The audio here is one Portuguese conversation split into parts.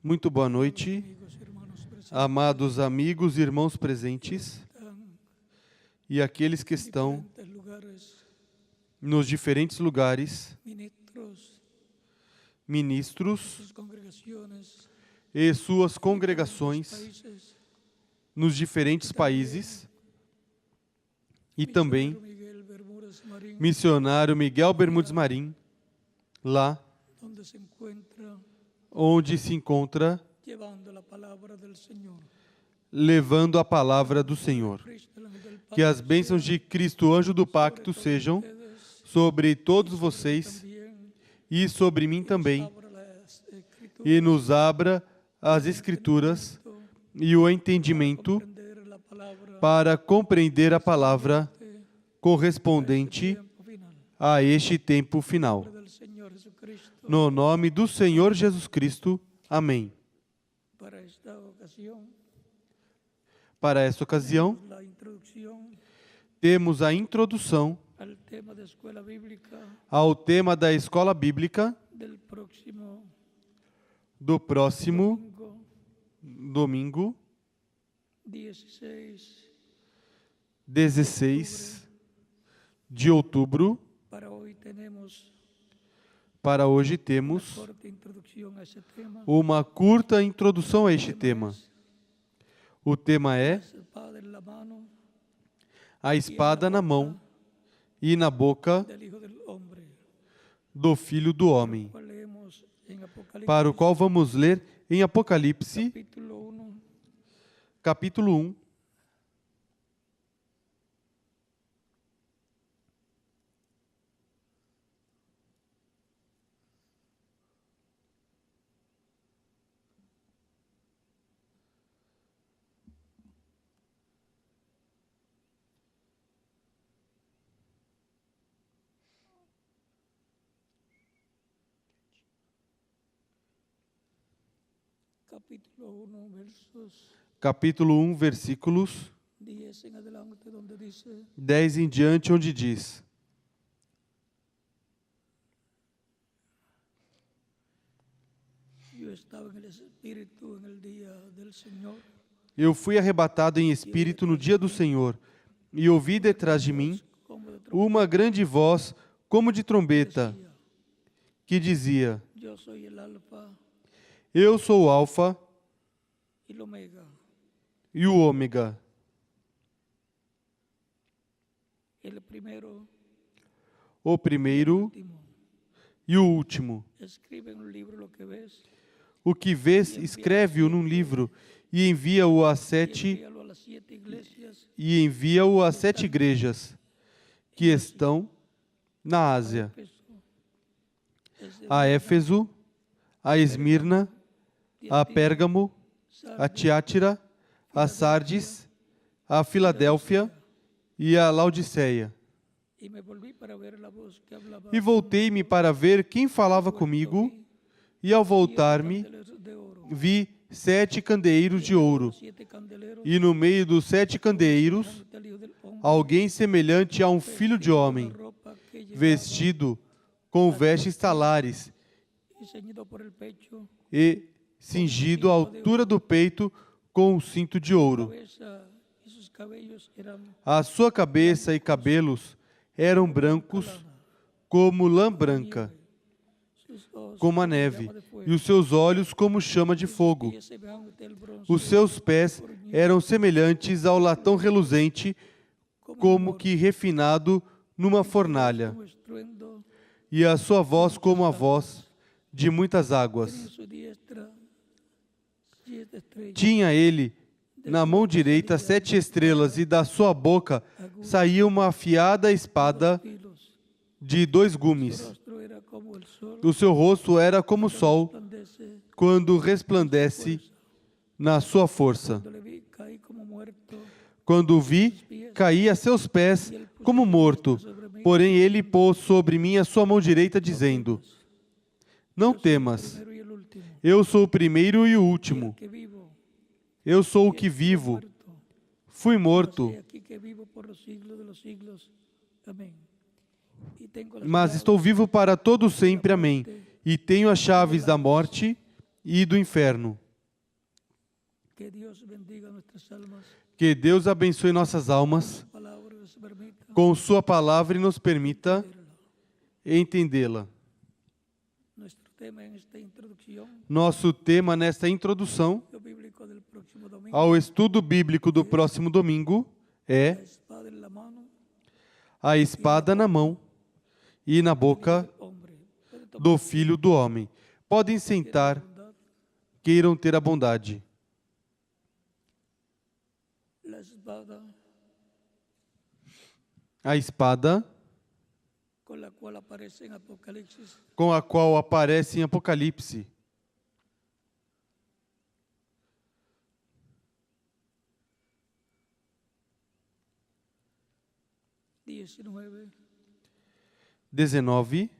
Muito boa noite, amados amigos e irmãos presentes e aqueles que estão nos diferentes lugares, ministros e suas congregações nos diferentes países e também missionário Miguel Bermudes Marim, lá onde se encontra levando a palavra do Senhor. Que as bênçãos de Cristo, anjo do pacto, sejam sobre todos vocês e sobre mim também, e nos abra as Escrituras e o entendimento para compreender a palavra correspondente a este tempo final. No nome do Senhor Jesus Cristo. Amém. Para esta ocasião, temos a introdução ao tema da escola bíblica do próximo domingo, 16 de outubro. Para hoje temos uma curta introdução a este tema. O tema é a espada na mão e na boca do Filho do Homem, para o qual vamos ler em Apocalipse, capítulo 1, capítulo 1, versículos 10 em diante, onde diz: Eu fui arrebatado em espírito no dia do Senhor, e ouvi detrás de mim uma grande voz como de trombeta, que dizia: Eu sou o Alfa e o Ômega, o primeiro e o último. O que vês, escreve-o num livro e envia-o às sete igrejas que estão na Ásia: a Éfeso, a Esmirna, a Pérgamo, a Tiátira, a Sardes, a Filadélfia e a Laodiceia. E voltei-me para ver quem falava comigo, e ao voltar-me, vi 7 candeeiros de ouro, e no meio dos 7 candeeiros, alguém semelhante a um filho de homem, vestido com vestes talares e cingido à altura do peito com um cinto de ouro. A sua cabeça e cabelos eram brancos como lã branca, como a neve, e os seus olhos como chama de fogo. Os seus pés eram semelhantes ao latão reluzente, como que refinado numa fornalha, e a sua voz como a voz de muitas águas. Tinha ele na mão direita 7 estrelas, e da sua boca saía uma afiada espada de 2 gumes. O seu rosto era como o sol, quando resplandece na sua força. Quando o vi, caí a seus pés como morto, porém ele pôs sobre mim a sua mão direita, dizendo: Não temas, eu sou o primeiro e o último. Eu sou o que vivo. Fui morto, mas estou vivo para todo sempre. Amém. e tenho as chaves da morte e do inferno. Que Dios bendiga nuestras almas, Que Deus abençoe nossas almas palabra nos permita com sua palavra e nos permita entenderla. entendê-la. Nuestro tema en esta introducción Nosso tema nesta introdução bíblico del próximo domingo, ao estudo bíblico do próximo domingo la é espada en la mano a espada na mão e na boca del hombre. Puede tomar do Filho do Homem. Podem sentar, bondad. queiram ter a bondade. La espada A espada con la cual aparece en Apocalipsis com a qual aparece em Apocalipse 19,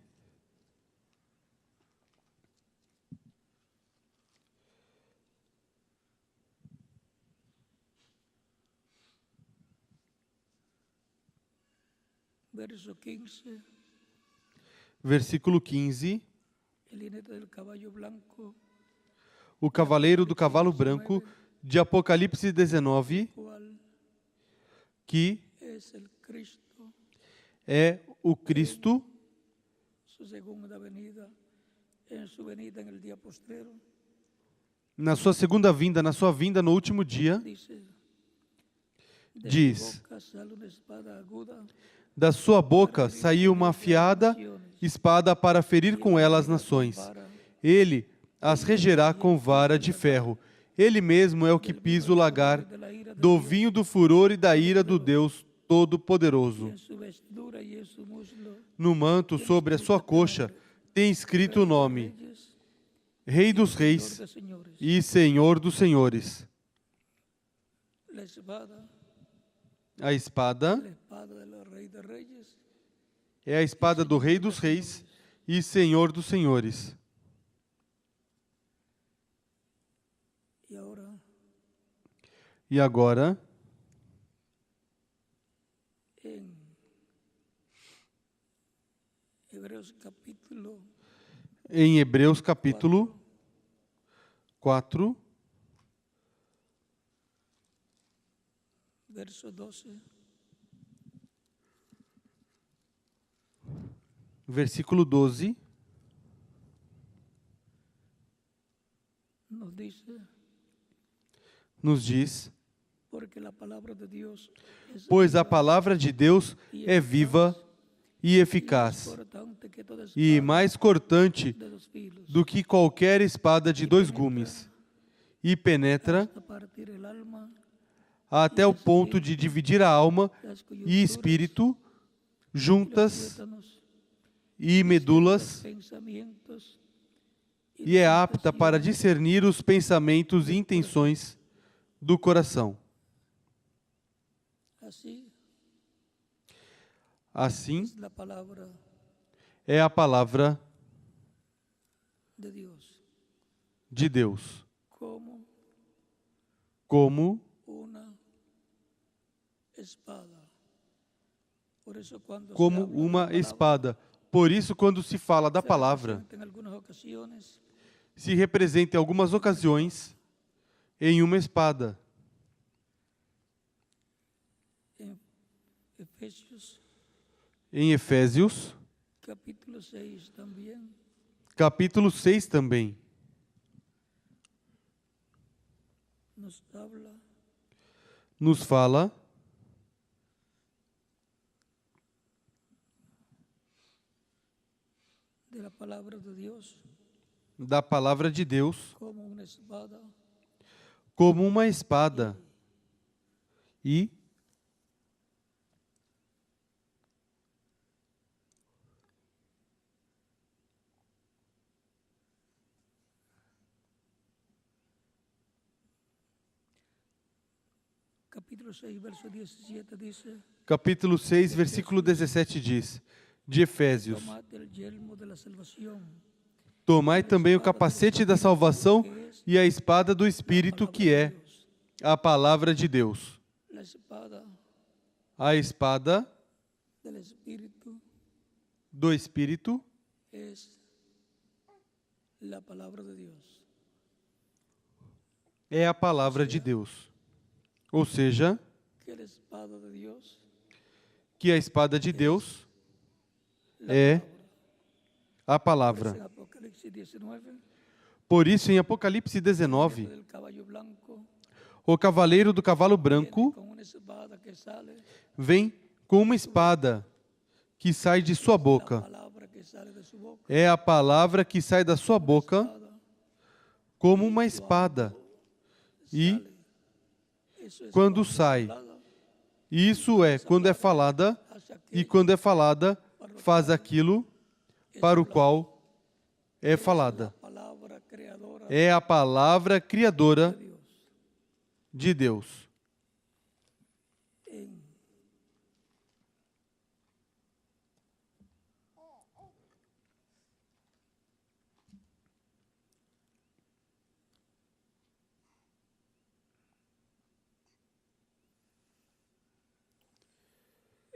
verso 15, versículo 15. el jinete del caballo blanco, O cavaleiro do cavalo branco de Apocalipse 19, cual que es el Cristo, é o Cristo su segunda venida, en su venida en el día postrero, na sua segunda vinda, na sua vinda no último dia, dice, de diz: su boca sale una espada aguda da sua boca saiu uma afiada espada para ferir com ela as nações. Ele as regerá com vara de ferro. Ele mesmo é o que pisa o lagar do vinho do furor e da ira do Deus Todo-Poderoso. en su vestidura y en su muslo, No manto, sobre a sua coxa, tem escrito o nome: Reyes, Rei dos Señor Reis de señores. e Senhor dos Senhores. La espada, A espada la espada del Rey de Reyes, é a espada do Rei dos Reis e Senhor dos Senhores. y ahora E agora, en Hebreos capítulo em Hebreus capítulo 4, verso 12, versículo 12, nos dice, nos diz: porque la palabra de Dios es pois a viva palavra de Deus é viva e y eficaz, más cortante que toda e espada mais cortante de dos filos, do que qualquer espada de dois gumes, e penetra hasta partir el alma, até o ponto de dividir a alma las e coyunturas, espírito, los juntas tuétanos, e medulas, pensamientos e é apta para discernir os pensamentos e intenções do coração. así Assim es la palabra é a palavra de Dios, de Deus, como como una espada. Por eso cuando se como habla de la uma palabra, espada. Por isso, quando se fala da se palavra, representa en algunas ocasiones se representa em algumas ocasiões em uma espada. en Efesios Em Efésios, capítulo 6 también capítulo 6 também, nos habla nos fala de la palabra de Dios da palavra de Deus como una espada como uma espada e capítulo 6 verso 17 dice, capítulo 6, versículo 17 diz, de Efésios: tomad el yelmo de la salvación, tomai também o capacete da salvação e a espada do Espírito, que é a palavra de Deus. la espada A espada del Espíritu do Espírito es la palabra de Dios. É a palavra de Deus. Ou seja, Que la espada de Dios que a espada de Deus la é palabra. a palavra. En Apocalipsis 19, Por isso, em Apocalipse 19, del caballo blanco o cavaleiro do cavalo branco con una espada que sale, vem com uma espada que sai de sua la boca. palabra que sale de su boca, É a palavra que sai da sua boca espada, como uma espada. E sale. Eso es quando cuando sai, hablada, isso é quando é falada, hacia e aquello quando é falada, faz aquilo para o qual é la falada. palabra creadora É a palavra criadora de Dios. de Deus. En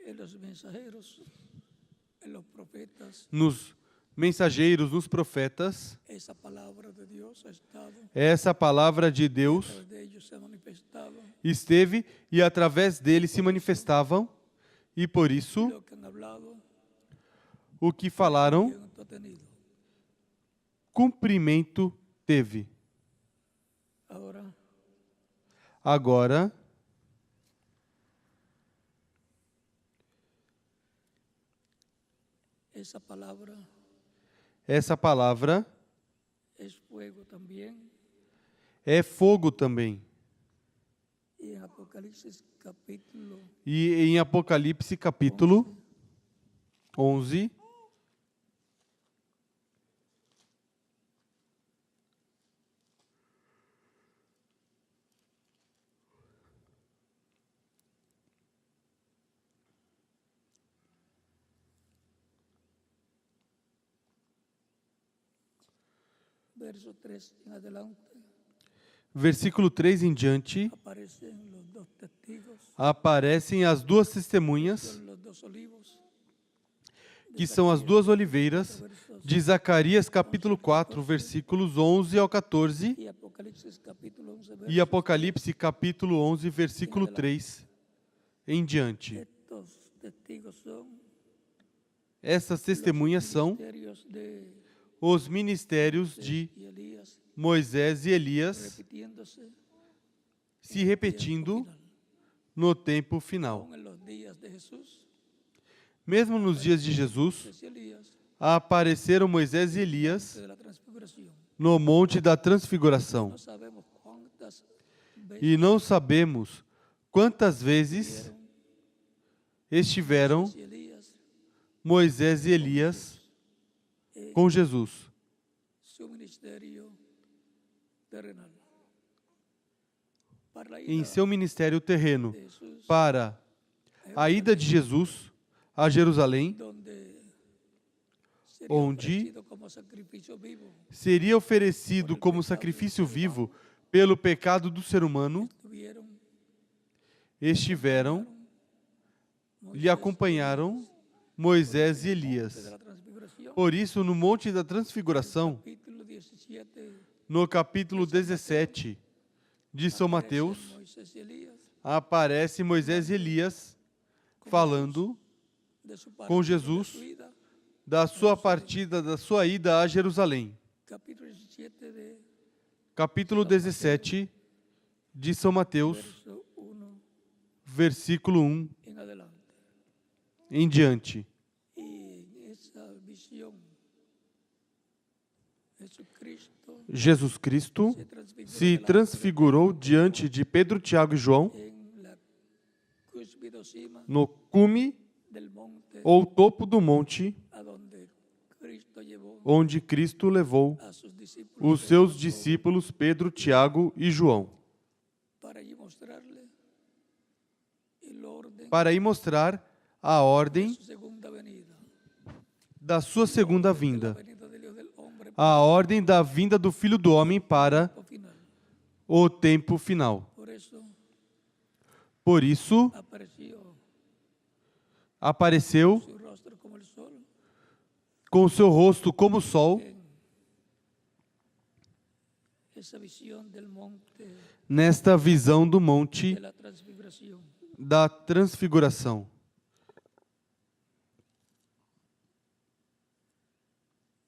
en los mensajeros, en los profetas, Nos mensageiros, nos profetas, esa palabra de Dios ha estado, essa palavra de a Deus través de ellos se manifestaba. esteve e através dele se manifestavam, e por isso Lo que han hablado, o que falaram, cumplimiento ha tenido. cumprimento teve. Ahora, Agora, esa palabra essa palavra es fuego también. é fogo também. Y en Apocalipsis capítulo E em Apocalipse capítulo 11, verso 3 en adelante, versículo 3 em diante, aparecen los dos testigos, aparecem as duas testemunhas, son los dos olivos, que são as duas oliveiras, de Zacarias capítulo 4, versículos 11 ao 14, y Apocalipsis capítulo 11, e verso Apocalipse capítulo 11, versículo 3 em diante. Estos testigos son Essas testemunhas são ministerios de os ministérios de y Elías, Moisés e Elias repitiéndose se repetindo final. no tempo final. Aún en los días de Jesús, Mesmo nos dias de Jesus, Moisés y Elías, apareceram Moisés e Elias de la transfiguración. no Monte da Transfiguração. No sabemos cuántas veces E não sabemos quantas vezes estiveram y Elías, Moisés e Elias com Jesus su ministerio terrenal. Para la em ida seu ministério terreno de Jesús, para a ida de Jesus a Jerusalém, donde sería onde ofrecido como sacrificio vivo, seria oferecido como sacrifício vivo pelo pecado do ser humano, tuvieron estiveram, lhe acompanharam Moisés e de Elias. la transfiguración, Por isso, no Monte da Transfiguração, capítulo 17, no capítulo 17 de São Mateus, Moisés y Elías, aparece Moisés e Elias falando de su com partida, de Jesus su ida, da sua partida, da sua ida a Jerusalém. capítulo 17 de Capítulo 17 de São Mateus, verso 1 versículo 1 en adelante. em diante. Y en esa visión, Jesucristo Jesus Cristo se transfiguró se delante transfigurou diante de Pedro, Tiago e João en la cúspide cima no cume del monte ou topo do monte a donde Cristo llevó onde Cristo levou a sus discípulos os seus discípulos Pedro, Tiago e João, para allí mostrarle el orden para ir mostrar a de ordem su segunda venida, da sua segunda la vinda, venida del Hijo del Hombre a ordem da vinda do Filho do Homem para al final. o tempo final. Por eso Por isso, apareció apareceu su rostro como el sol com seu rosto como o sol esa visión del monte nesta visão do monte de la transfiguración. da transfiguração.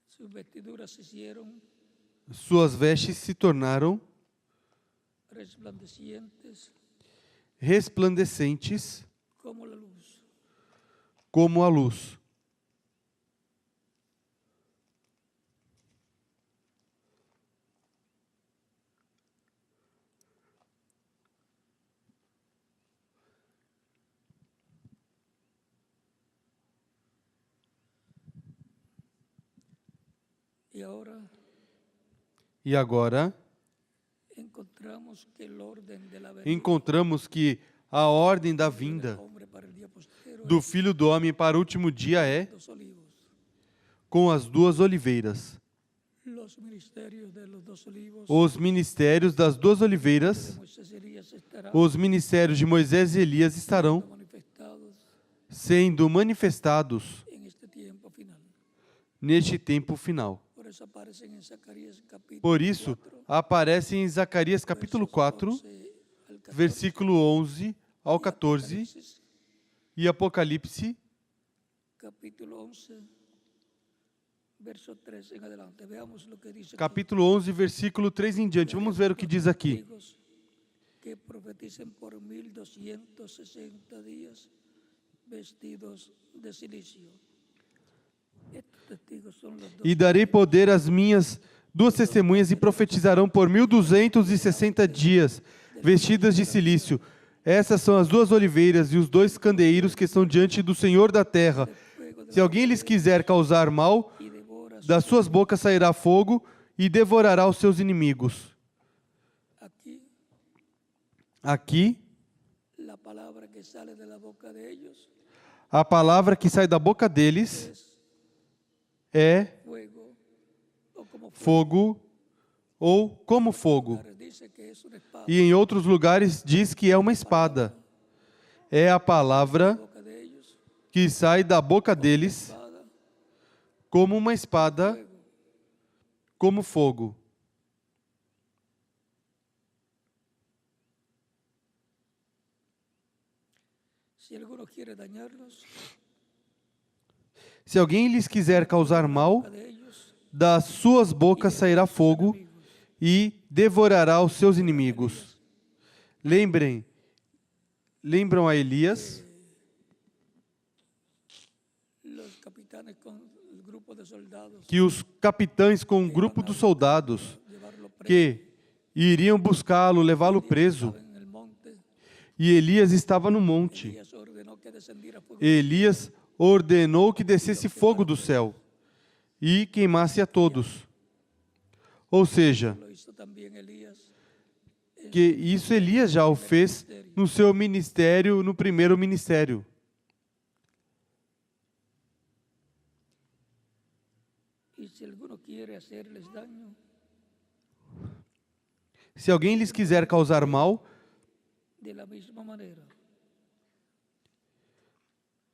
Sus vestiduras se hicieron Suas vestes se tornaram resplandecientes resplandecentes como la luz. como a luz. Y ahora E agora encontramos que el orden de la venida encontramos que a ordem da vinda del hombre para el día postero do es Filho do Homem para o último dia é los olivos. com as duas oliveiras. Los ministerios de los dos olivos Os ministérios das duas de oliveiras, Moisés y Elías estarán os ministérios de Moisés e Elias estarão manifestados sendo manifestados en este tiempo final. neste tempo final. Por eso aparecen en Zacarías capítulo Por isso, 4, aparece em Zacarias capítulo 4, 11 al 14, versículo 11 ao y 14 Apocalipsis, e Apocalipse capítulo 11, verso 3 en adelante. Veamos lo que dice aquí. capítulo 11, versículo 3 em diante. Vamos ver o que diz aqui. Testigos que profeticen por 1260 días vestidos de silicio. Estos testigos son los dos E darei poder às minhas duas testemunhas e profetizarão por 1260 dias, vestidas de silício. Essas são as duas oliveiras e os dois candeeiros que estão diante do Senhor da terra. fuego de Se alguém lhes quiser causar mal, y devora das suas bocas sairá fogo e devorará os seus inimigos. aquí Aqui, la palabra que sale de la boca de ellos a palavra que sai da boca deles é fuego o como fuego. fogo ou como fogo. Dice que es una espada E em outros lugares diz que é uma espada. É a palavra en la boca de ellos, que sai da boca deles espada, como uma espada, fuego. como fogo. Si alguno quiere dañarlos, Se alguém lhes quiser causar mal, a de ellos das suas bocas sairá fogo e devorará os seus inimigos. Lembram a Elias? los capitanes con el grupo de soldados Que os capitães com um grupo dos soldados llevarlo preso que iriam buscá-lo, levá-lo preso, en el monte. e Elias estava no monte. Elías ordenó que descendiera fuego Elias ordenou que descesse fogo do céu e queimasse a todos. Ou seja, lo hizo también Elías que isso Elias já o fez no seu ministério, no primeiro ministério. y si alguno quiere hacerles daño, Se alguém lhes quiser causar mal, de la misma manera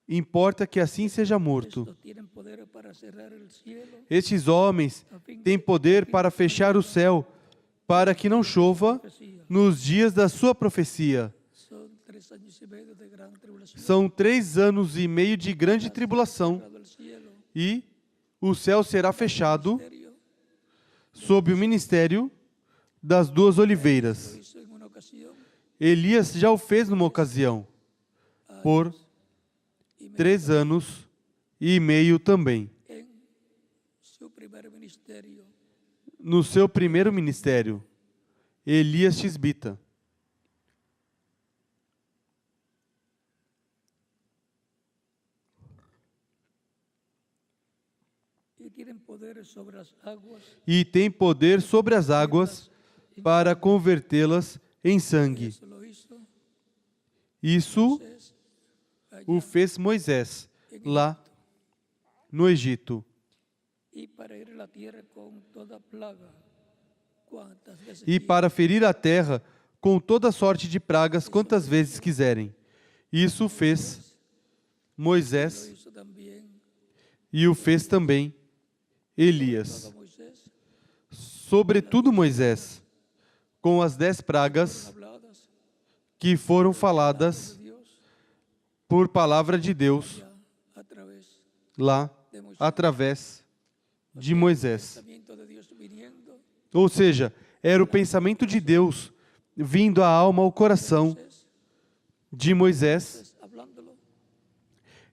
importa que assim seja morto. estos tienen poder para cerrar el cielo Estes homens a fin têm poder para fechar o céu, para que não chova profecía. nos dias da sua profecia. Son 3 años y medio de gran tribulación. São 3 anos e meio de grande tribulação, Cerrado el cielo, e o céu será fechado misterio, sob o ministério das duas oliveiras. lo hizo en una ocasión Elias já o fez numa ocasião, por y me 3 anos e meio também, en su primer ministerio. no seu primeiro ministério, Elias Tisbita. Y tienen poder sobre las aguas. E tem poder sobre as águas para convertê-las em sangue. Eso lo hizo Isso Moisés allá. o fez Moisés, lá no Egito. Y para ir a la tierra con toda plaga, cuantas veces E para ferir a terra com toda sorte de pragas quantas vezes quiserem. Isso fez lo Moisés hizo también e o fez também Elias. todo Moisés Sobretudo Moisés, com as 10 pragas habladas que foram faladas de Dios por palavra de Deus ya a través lá de Moisés. através de Moisés. Pensamiento de Dios viniendo Ou seja, era o pensamento de Deus vindo à alma, ao coração Moisés, de Moisés, hablándolo,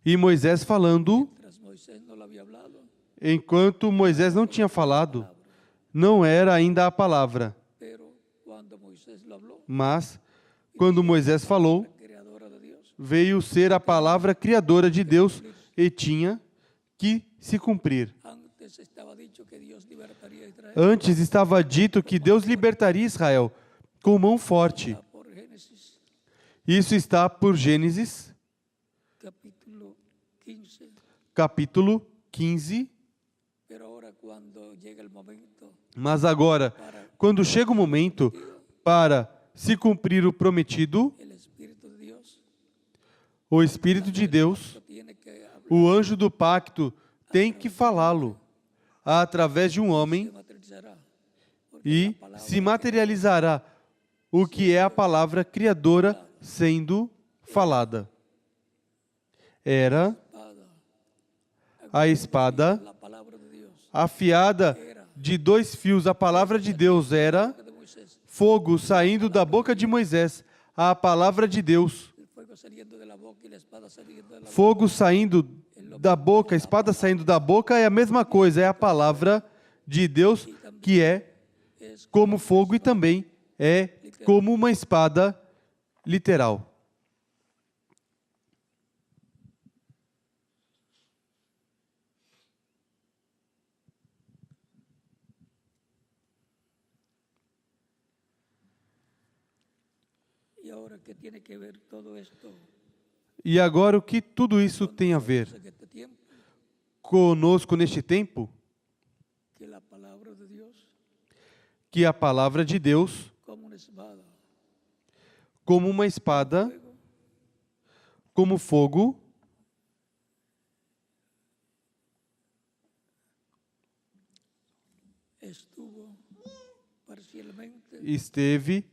e Moisés falando, tras Moisés no lo había hablado, enquanto Moisés não tinha falado, não era ainda a palavra. pero cuando Moisés lo habló, Mas, quando Moisés falou, creadora de Dios, veio ser a palavra criadora de Deus e tinha que se cumprir. antes estaba dicho que Dios libertaría a Israel Antes estava dito que Deus libertaria Israel com mão forte. por Génesis Isso está por Gênesis, capítulo 15, capítulo 15. pero ahora cuando llega el momento Mas agora, quando chega o momento para se cumprir o prometido, el Espíritu de Dios o Espírito de Deus, tiene que hablar, o anjo do pacto, tem que falá-lo através de um homem se materializará, porque e se materializará o que é a palavra criadora sendo falada. Era a espada la palabra de Dios afiada de 2 fios. A palavra de Deus era de Moisés, fogo saindo da boca de Moisés. A palavra de Deus, el fuego saliendo de la boca y la espada saliendo de la boca, fogo saindo da boca, a espada saindo da boca é a mesma coisa, é a palavra de Deus que é como fogo e também é como uma espada literal. y ahora que tiene que ver todo esto E agora o que tudo isso tem a ver en este tiempo, conosco neste tempo? que la palabra de Dios Que a palavra de Deus, como una espada, como uma espada, fuego, como fogo, estuvo parcialmente esteve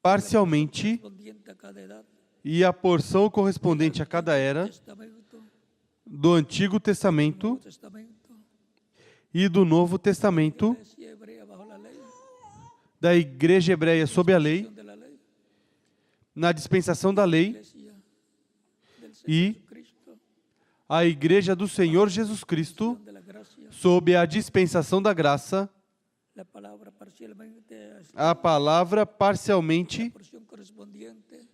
parcialmente, correspondiente a cada edad e a porção correspondente a cada era Testamento, do Antigo Nuevo Testamento Testamento, e do Novo Testamento, iglesia hebrea bajo la ley, da igreja hebreia sob a lei, de la ley, na dispensação da lei, iglesia del Señor e Jesucristo, a igreja do Senhor Jesus Cristo de la gracia, sob a dispensação da graça, la palabra parcialmente, a palavra parcialmente porción correspondiente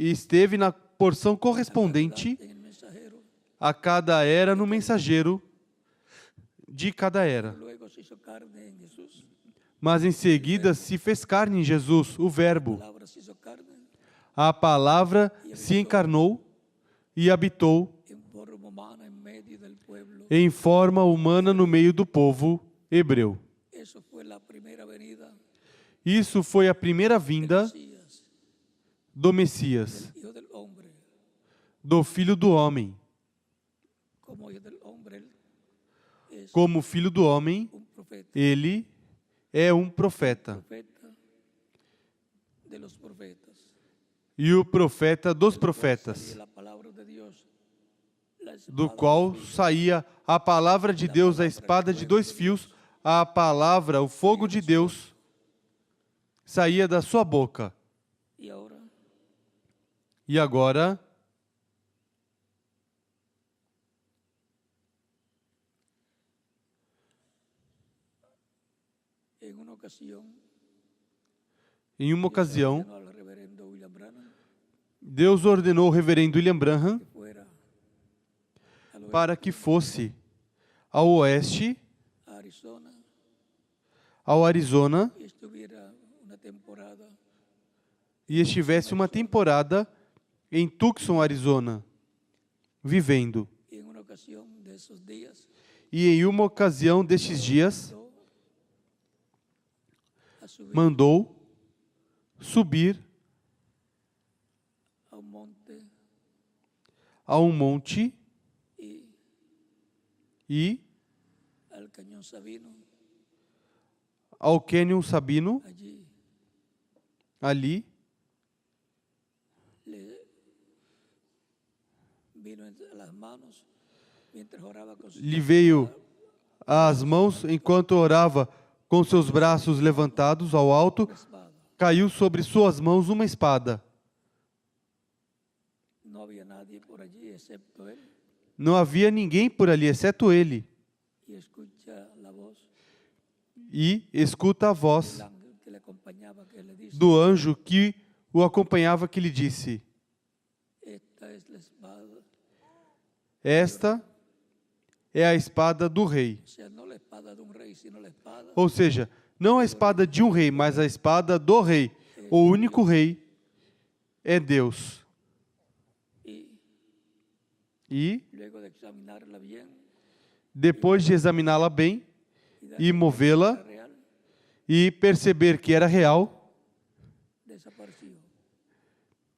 esteve na porção correspondente en el mensajero, a cada era no mensageiro de cada era. luego se hizo carne en Jesús, Mas em seguida se fez carne em Jesus, o Verbo. la palabra se hizo carne A palavra se encarnou e habitou en forma humana en medio del pueblo. em forma humana no meio do povo hebreu. Eso fue la primera venida Isso foi a primeira vinda Mesías, do Messias, hijo del hombre, do Filho do Homem. como hijo del hombre, él es Como Filho do Homem, un profeta, ele é um profeta. profeta de los profetas. E o profeta dos Y profetas, la palabra de Dios, la do espada qual saía a palavra de Deus, a espada de 2 fios, a palavra, o fogo de Deus, saía da sua boca. y ahora E agora, en una ocasión, em uma ocasião, ordenó al reverendo William Branham Deus ordenou o reverendo William Branham que fuera al oeste, para que fosse ao oeste, a Arizona, ao Arizona, y estuviera una temporada e estivesse uma temporada em Tucson, Arizona, vivendo. y en una ocasión de esos días E em uma ocasião destes dias, a subir mandou subir a un monte a um monte y e al cañón Sabino. ao Cânion Sabino. Allí Ali le vino a las manos mientras oraba con su lhe veio às mãos enquanto orava com seus braços levantados ao alto, espada. caiu sobre suas mãos uma espada. No había nadie por allí excepto él, Não havia ninguém por ali, exceto ele. y escucha la voz E escuta a voz del ángel que le acompañaba, que le dice: do anjo que o acompanhava, que lhe disse: esta es la espada. esta é a espada do rei. O sea, no la espada de un rey, sino la espada Ou seja, não a espada de um rei, mas a espada do rei. O único rei é Deus. y E, luego de examinarla bien depois de examiná-la bem e movê-la real, e perceber que era real, desapareció.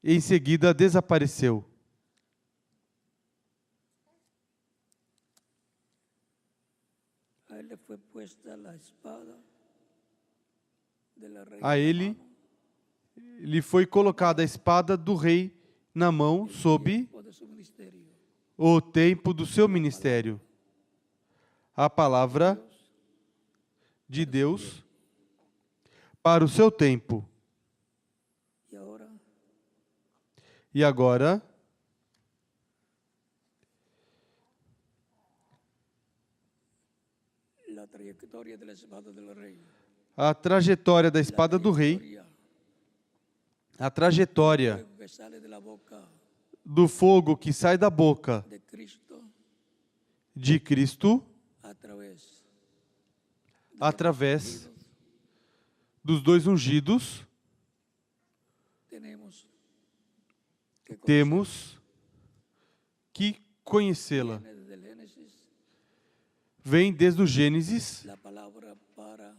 em seguida desapareceu. A él le fue puesta la espada de la reina A en la ele mano, lhe foi colocada a espada do rei na mão sob o de su ministerio. o tempo do seu ministério. A palavra de Deus para o seu tempo. Y ahora E agora, la trayectoria de la espada del rey. a trajetória da espada do rei, Trayectoria, a trajetória fuego que sale de la boca do fogo que sai da boca de Cristo de Cristo a través através dos dois ungidos, tenemos que temos que conhecê-la. conocer desde el Génesis Vem desde o Gênesis la palabra para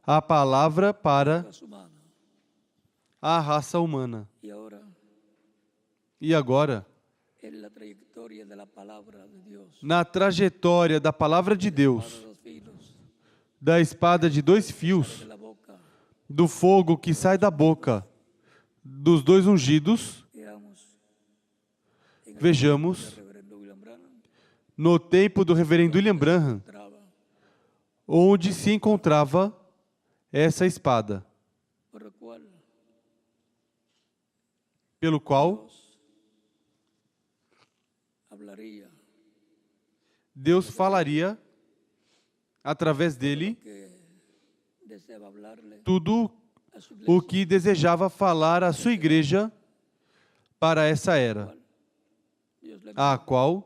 a palavra para la raza humana. a raça humana. Y ahora E agora, en la trayectoria de la palabra de Dios, na trajetória da palavra de para Deus, los filos da espada de dois fios, de la boca, do fogo que sai da boca dos dois ungidos, veamos en el vejamos reverendo William Branham no tempo do reverendo William Branham, traba, onde se encontrava essa espada, por lo cual pelo qual Dios hablaría Deus falaria através dele que deseaba hablarle tudo a su o iglesia, que desejava falar à sua igreja para essa era, Dios le a qual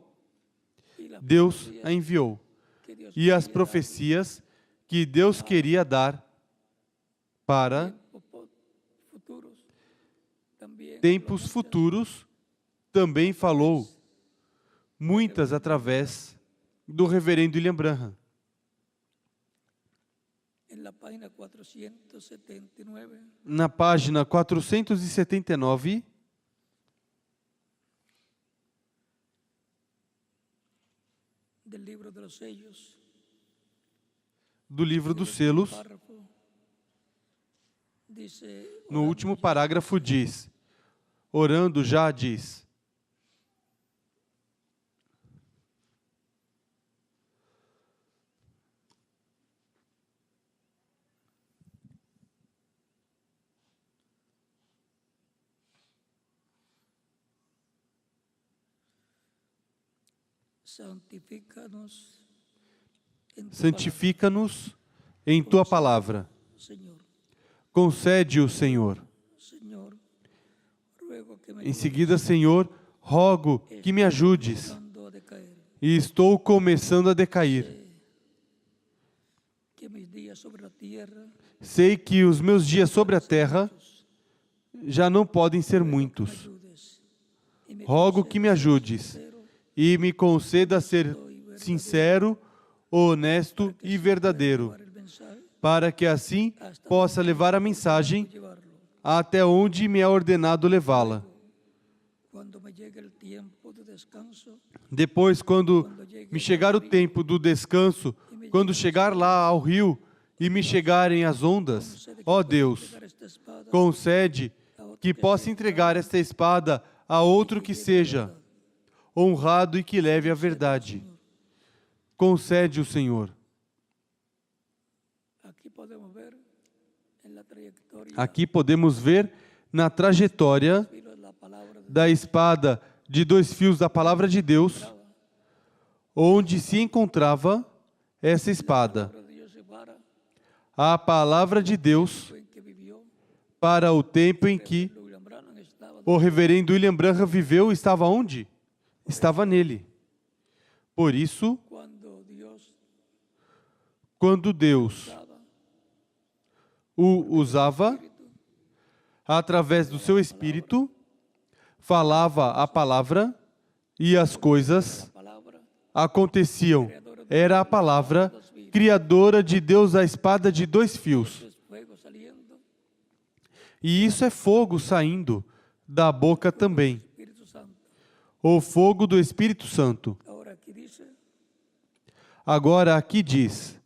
y las Deus profecías a enviou, que Dios e as quería profecias que Deus queria dar para dar, futuros también tempos futuros, também falou muitas através do reverendo William Branham. en la página 479 Na página 479 del libro de los sellos, do livro dos selos, párrafo, dice, no último parágrafo diz, orando já diz, santifícanos en tu santifica-nos em tua palavra. palabra, Señor. Concede-o, Senhor. Señor, ruego que me Em seguida, Senhor, rogo que me ajudes. ayudando a decaer, E estou começando a decair. que mis días sobre la tierra Sei que os meus dias sobre a terra já não podem ser muitos. ayudes y me Rogo que me ajudes sincero, e me conceda ser sincero, honesto e verdadeiro, llevar el mensaje para que assim possa levar a mensagem llevarlo. até onde me é ordenado levá-la. Cuando me llegue el tiempo de descanso, Depois, quando me chegar o tempo do descanso, quando chegar lá ao rio e me chegarem as ondas, ó Deus, concede que possa entregar esta espada a outro que seja honrado e que leve a verdade. Concede o Senhor. Aqui podemos ver na trajetória da espada de 2 fios da palavra de Deus, onde se encontrava essa espada. A palavra de Deus para o tempo em que o reverendo William Branham viveu estava onde? Estava nele. Por isso, quando Deus o usava, através do seu Espírito, falava a palavra e as coisas aconteciam. Era a palavra criadora de Deus, a espada de 2 fios. E isso é fogo saindo da boca também. O fogo do Espírito Santo. Agora aqui diz: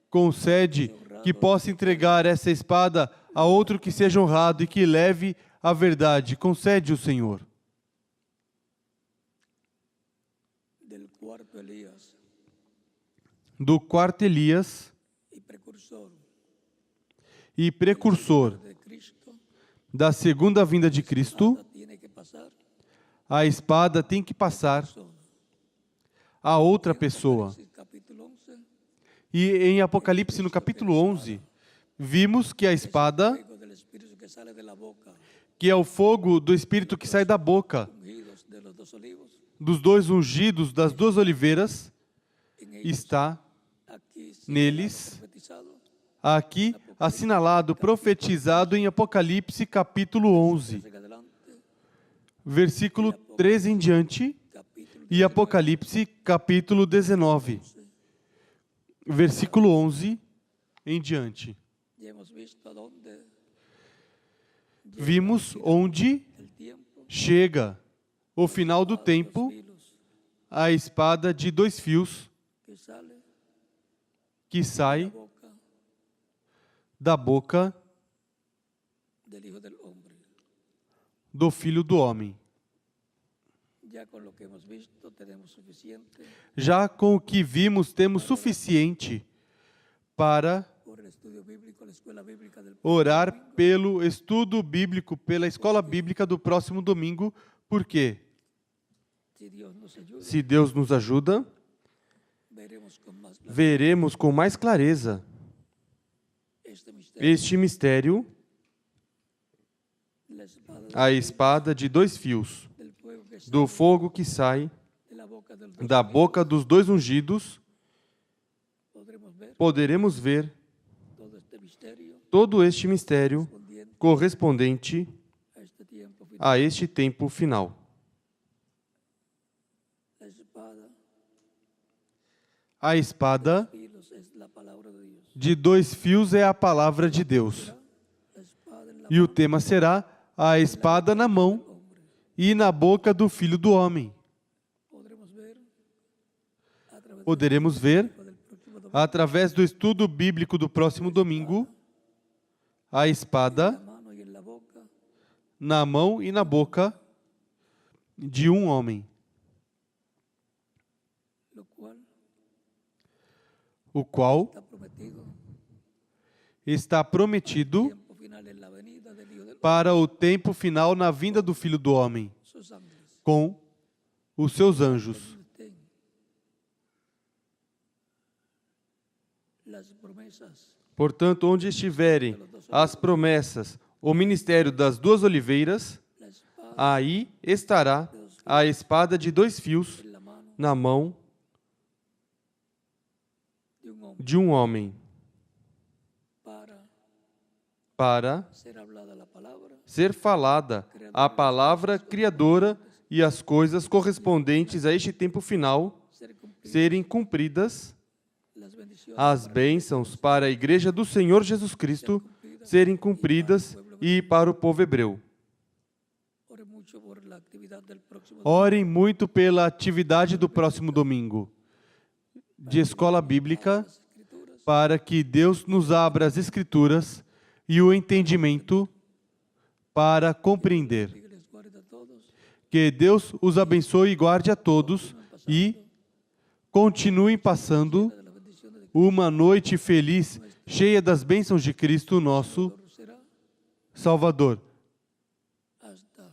concede que possa entregar essa espada a outro que seja honrado e que leve a verdade. Concede o Senhor. Do quarto Elias e precursor da segunda vinda de Cristo, a espada tem que passar a outra pessoa. E em Apocalipse, no capítulo 11, vimos que a espada, que é o fogo do Espírito que sai da boca dos 2 ungidos das 2 oliveiras, está neles, aqui assinalado, profetizado em Apocalipse capítulo 11, versículo 13 em diante, e Apocalipse capítulo 19, versículo 11 em diante. Vimos onde chega o final do tempo, a espada de 2 fios que sai da boca do Filho do Homem. Já com o que vimos, temos suficiente para orar pelo estudo bíblico, pela escola bíblica do próximo domingo. Por quê? Se Deus nos ajuda, veremos com mais clareza este mistério, a espada de 2 fios, do fogo que sai da boca dos 2 ungidos. Poderemos ver todo este mistério correspondente a este tempo final. A espada de 2 fios é a palavra de Deus. E o tema será a espada na mão e na boca do Filho do Homem. Poderemos ver, através do estudo bíblico do próximo domingo, a espada na mão e na boca de um homem, o qual está prometido para o tempo final na vinda do Filho do Homem, com os seus anjos. Portanto, onde estiverem as promessas, o ministério das 2 oliveiras, aí estará a espada de 2 fios na mão de um homem, para ser falada a palavra criadora e as coisas correspondentes a este tempo final serem cumpridas, as bênçãos para a Igreja do Senhor Jesus Cristo serem cumpridas e para o povo hebreu. mucho por la actividad del próximo Orem muito pela atividade do próximo domingo de escola bíblica, las Escrituras, para que Deus nos abra as Escrituras e o entendimento para compreender. que les guarde a todos, Que Deus os abençoe e guarde a todos e continuem passando de las bendiciones de uma noite feliz, cheia das bênçãos de Cristo, nosso Cristo será Salvador. hasta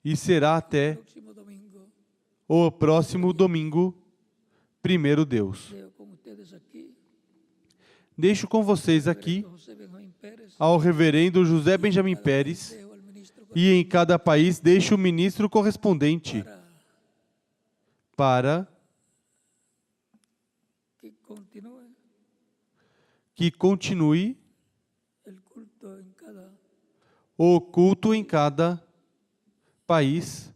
E será até el próximo domingo. o próximo domingo, primeiro Deus. Dejo con ustedes aquí Deixo com vocês aqui José Benjamín Pérez, ao reverendo José Benjamin Pérez dejo al ministro e em cada país deixo o ministro correspondente para que continúe que continue el culto en cada o culto em cada país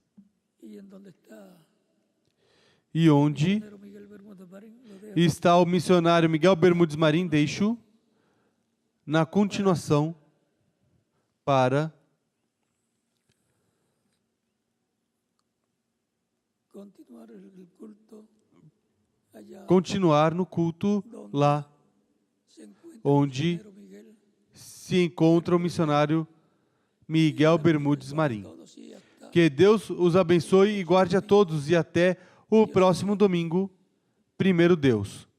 y en donde está e onde Pedro Miguel Bermúdez Marín, lo dejo está o missionário Miguel Bermudes Marim, deixo na continuação para continuar el culto allá continuar no culto lá se encuentra onde Pedro Miguel, se encontra o missionário Miguel Bermudes Marim. todos y hasta Que Deus os abençoe e guarde a todos e até o próximo domingo, primeiro Deus.